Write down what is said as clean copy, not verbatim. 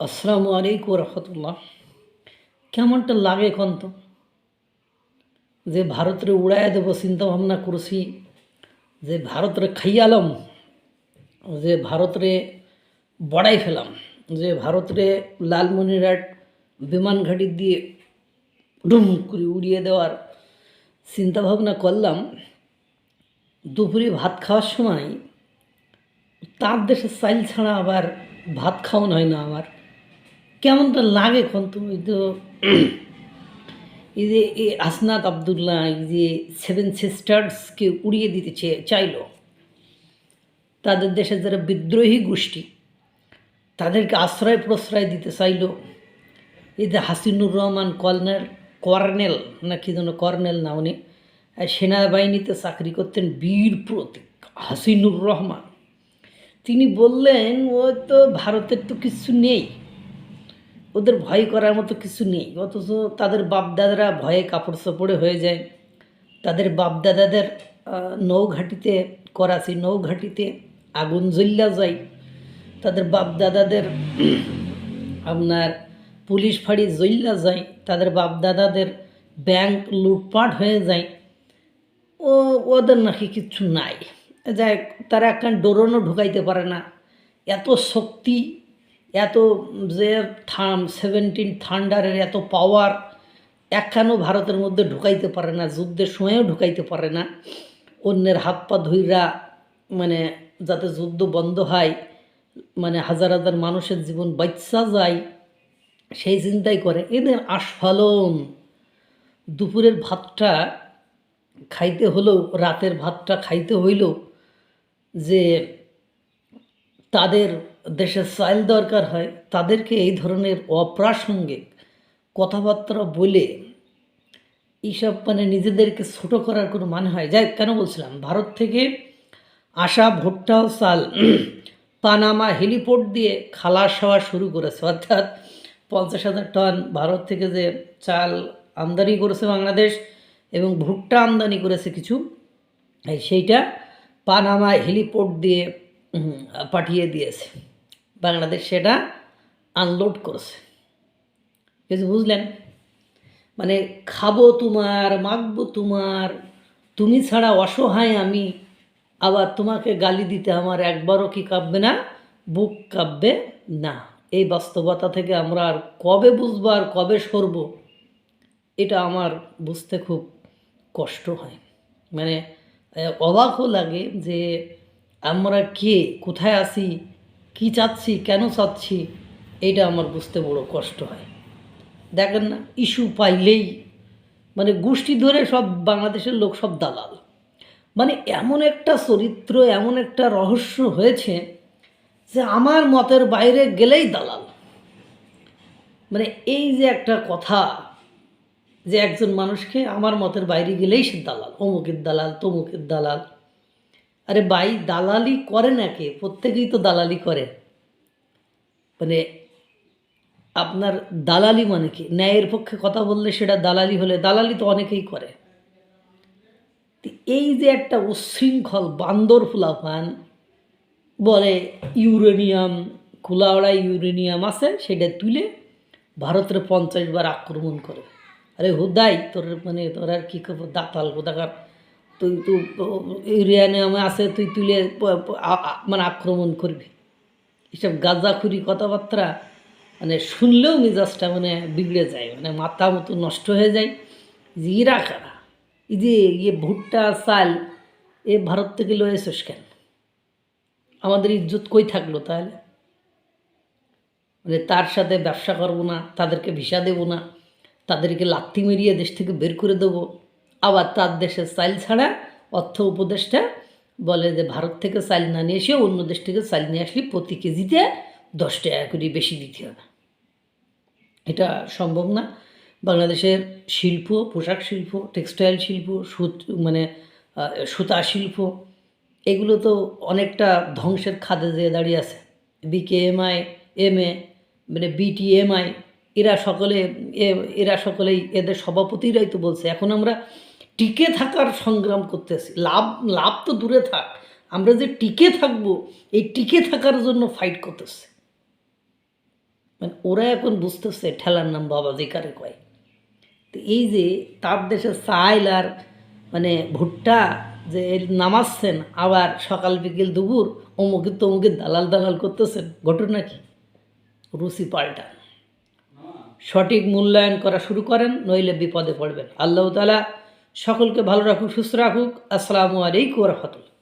আসসালামু আলাইকুম রহমতুল্লাহ। কেমনটা লাগে এখন তো যে ভারতরে উড়াইয়া দেব চিন্তা ভাবনা করছি, যে ভারতরে খাইয়ালাম, যে ভারতরে বড়াই ফেলাম, যে ভারতরে লালমনিরহাট বিমান ঘাঁটি দিয়ে ডুম করে উড়িয়ে দেওয়ার চিন্তা ভাবনা করলাম। দুপুরে ভাত খাওয়ার সময় তার দেশের চাইল ছাড়া আবার ভাত খাওয়ানো হয় না আমার। কেমনটা লাগে এখন তুমি তো এই যে আসনাত আবদুল্লাহ এই যে সেভেন সিস্টার্সকে উড়িয়ে দিতে চাইল, তাদের দেশের যারা বিদ্রোহী গোষ্ঠী তাদেরকে আশ্রয় প্রশ্রয় দিতে চাইল। এই যে হাসিনুর রহমান কর্নেল না কি যেন, কর্নেল না, উনি সেনাবাহিনীতে চাকরি করতেন, বীর প্রতীক হাসিনুর রহমান। তিনি বললেন ও তো ভারতের তো কিছু নেই, ওদের ভয় করার মতো কিছু নেই, অথচ তাদের বাপদাদারা ভয়ে কাপড় চোপড়ে হয়ে যায়। তাদের বাপদাদাদের নৌঘাটিতে, করাচি নৌঘাটিতে আগুন জ্বল্লা যায়। তাদের বাপদাদাদের আপনার পুলিশ ফাঁড়ি জ্বল্লা যায়। তাদের বাপদাদাদের ব্যাংক লুটপাট হয়ে যায়। ওদের নাকি কিচ্ছু নাই। যাই, তারা একখান ডোরনও ঢুকাইতে পারে না, এত শক্তি, এত যে 17 থান্ডারের এত পাওয়ার একখানও ভারতের মধ্যে ঢুকাইতে পারে না, যুদ্ধের সময়েও ঢুকাইতে পারে না। অন্যের হাত পা ধইরা মানে যাতে যুদ্ধ বন্ধ হয়, মানে হাজার হাজার মানুষের জীবন বাঁচা যায়, সেই চিন্তাই করে। এদের আস্ফালন। দুপুরের ভাতটা খাইতে হলেও, রাতের ভাতটা খাইতে হইল, যে তাদের দেশের চাইল দরকার হয়, তাদেরকে এই ধরনের অপ্রাসঙ্গিক কথাবার্তা বলে এইসব মানে নিজেদেরকে ছোটো করার কোনো মানে হয়? যাই, কেন বলছিলাম, ভারত থেকে আসা ভুট্টা ও চাল পানামা হেলিপোর্ট দিয়ে খালাস হওয়া শুরু করেছে। অর্থাৎ 50,000 টন ভারত থেকে যে চাল আমদানি করেছে বাংলাদেশ, এবং ভুট্টা আমদানি করেছে কিছু, সেইটা পানামা হেলিপোর্ট দিয়ে পাঠিয়ে দিয়েছে বাংলাদেশ, সেটা আনলোড করেছে। কিছু বুঝলেন? মানে খাবো তোমার, মাখবো তোমার, তুমি ছাড়া অসহায় আমি, আবার তোমাকে গালি দিতে আমার একবারও কি কাঁপবে না, বুক কাঁপবে না। এই বাস্তবতা থেকে আমরা আর কবে বুঝবো আর কবে সরব, এটা আমার বুঝতে খুব কষ্ট হয়। মানে অবাকও লাগে যে আমরা কে, কোথায় আছি, কি চাচ্ছি, কেন চাচ্ছি, এটা আমার বুঝতে বড় কষ্ট হয়। দেখেন না, ইস্যু পাইলেই মানে গোষ্ঠী ধরে সব বাংলাদেশের লোক সব দালাল। মানে এমন একটা চরিত্র, এমন একটা রহস্য হয়েছে যে আমার মতের বাইরে গেলেই দালাল। মানে এই যে একটা কথা, যে একজন মানুষকে আমার মতের বাইরে গেলেই সে দালাল, অমুকের দালাল, তমুকের দালাল। আরে ভাই, দালালি করে না কে? প্রত্যেকেই তো দালালি করে। মানে আপনার দালালি মানে কি? ন্যায়ের পক্ষে কথা বললে সেটা দালালি হলে, দালালি তো অনেকেই করে। এই যে একটা উচ্ছৃঙ্খল বান্দর ফুলাফান বলে ইউরেনিয়াম, কুলাওড়া ইউরেনিয়াম আছে, সেটা তুলে ভারতের 50 বার আক্রমণ করে। আরে হুদাই তোর মানে তোর আর কী খবর, দাতাল কোথাকার, তুই তো ইউরেনিয়ামে আছে, তুই তুলে মানে আক্রমণ করবি। এসব গাঁজাখুরি কথাবার্তা মানে শুনলেও মেজাজটা মানে বিগড়ে যায়, মানে মাথা মতো নষ্ট হয়ে যায়। যে ইরা কারা, এই যে ভুট্টা চাল এ ভারত থেকে লয়েছিস কেন? আমাদের ইজ্জত কই থাকলো তাহলে? মানে তার সাথে ব্যবসা করবো না, তাদেরকে ভিসা দেবো না, তাদেরকে লাথি মেরিয়ে দেশ থেকে বের করে দেবো। আবার তার দেশের চাল ছাড়া অর্থ উপদেষ্টা বলে যে ভারত থেকে চাল না নিয়ে এসে অন্য দেশ থেকে চাল নিয়ে আসলে প্রতি কেজিতে 10 টাকা করে বেশি দিতে হবে। এটা সম্ভব না। বাংলাদেশের শিল্প, পোশাক শিল্প, টেক্সটাইল শিল্প, মানে সুতা শিল্প, এগুলো তো অনেকটা ধ্বংসের খাদে যেয়ে দাঁড়িয়ে আছে। বিকেএমআই, এমএ, মানে বিটিএমআই, এরা সকলেই এদের সভাপতিরাই তো বলছে এখন আমরা টিকে থাকার সংগ্রাম করতেছি। লাভ তো দূরে থাক, আমরা যে টিকে থাকবো, এই টিকে থাকার জন্য ফাইট করতেছে। মানে ওরা এখন বুঝতেছে ঠেলার নাম বাবাজি কারে কয়। তো এই যে তার দেশে চাইল আর মানে ভুট্টা যে নামাচ্ছেন, আবার সকাল বিকেল দুপুর অমুকের তমুকের দালাল দালাল করতেছেন, ঘটনা কি? রুচি পাল্টান, সঠিক মূল্যায়ন করা শুরু করেন, নইলে বিপদে পড়বেন। আল্লাহ তাআলা সকলকে ভালো রাখুক, সুস্থ রাখুক। আসসালামু আলাইকুম ওয়া রাহমাতুল্লাহ।